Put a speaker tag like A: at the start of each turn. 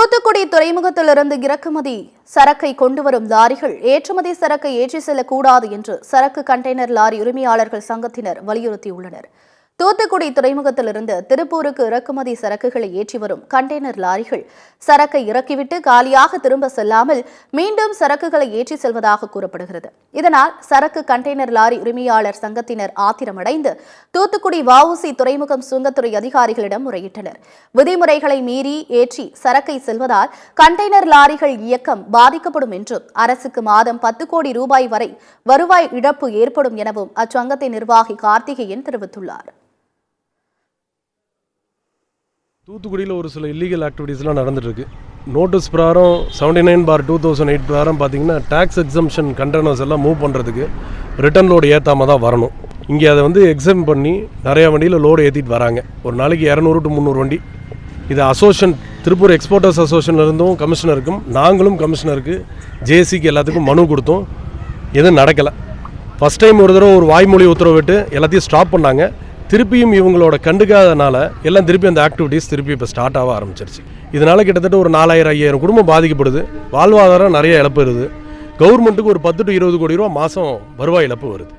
A: தூத்துக்குடி துறைமுகத்திலிருந்து இறக்குமதி சரக்கை கொண்டுவரும் லாரிகள் ஏற்றுமதி சரக்கை ஏற்றி செல்லக்கூடாது என்று சரக்கு கண்டெய்னர் லாரி உரிமையாளர்கள் சங்கத்தினர் வலியுறுத்தியுள்ளனர். தூத்துக்குடி துறைமுகத்திலிருந்து திருப்பூருக்கு இறக்குமதி சரக்குகளை ஏற்றி வரும் கண்டெய்னர் லாரிகள் சரக்கை இறக்கிவிட்டு காலியாக திரும்ப செல்லாமல் மீண்டும் சரக்குகளை ஏற்றி செல்வதாக கூறப்படுகிறது. இதனால் சரக்கு கண்டெய்னர் லாரி உரிமையாளர் சங்கத்தினர் ஆத்திரமடைந்து தூத்துக்குடி வஉசி துறைமுகம் சுங்கத்துறை அதிகாரிகளிடம் முறையிட்டனர். விதிமுறைகளை மீறி ஏற்றி சரக்கை செல்வதால் கண்டெய்னர் லாரிகள் இயக்கம் பாதிக்கப்படும் என்றும் அரசுக்கு மாதம் 10 கோடி ரூபாய் வரை வருவாய் இழப்பு ஏற்படும் எனவும் அச்சங்கத்தின் நிர்வாகி கார்த்திகேயன் தெரிவித்துள்ளார்.
B: தூத்துக்குடியில் ஒரு சில இல்லீகல் ஆக்டிவிட்டீஸ்லாம் நடந்துட்டுருக்கு. நோட்டீஸ் பிரகாரம் 79/2008 பிரகாரம் பார்த்தீங்கன்னா டேக்ஸ் எக்ஸம்ஷன் கண்டெய்னர்ஸ் எல்லாம் மூவ் பண்ணுறதுக்கு ரிட்டர்ன் லோடு ஏற்றாமல் தான் வரணும். இங்கே அதை எக்ஸம் பண்ணி நிறையா வண்டியில் லோடு ஏற்றிட்டு வராங்க. ஒரு நாளைக்கு 200 to 300 வண்டி. இது அசோசியேஷன் திருப்பூர் எக்ஸ்போர்ட்டர்ஸ் அசோசியேஷன்லேருந்தும் கமிஷனருக்கும் நாங்களும் கமிஷனருக்கு ஜேசிக்கு எல்லாத்துக்கும் மனு கொடுத்தோம். எதுவும் நடக்கலை. ஃபஸ்ட் டைம் ஒரு தடவை ஒரு வாய்மொழி உத்தரவிட்டு எல்லாத்தையும் ஸ்டாப் பண்ணாங்க. திருப்பியும் இவங்களோட கண்டுக்காதனால எல்லாம் திருப்பி அந்த ஆக்டிவிட்டீஸ் திருப்பி இப்போ ஸ்டார்ட் ஆக ஆரம்பிச்சிருச்சு. இதனால் கிட்டத்தட்ட ஒரு 4000-5000 குடும்பம் பாதிக்கப்படுது. வாழ்வாதாரம் நிறைய இழப்பு வருது. கவர்மெண்ட்டுக்கு ஒரு 10 to 20 கோடி ரூபா மாதம் வருவாய் இழப்பு வருது.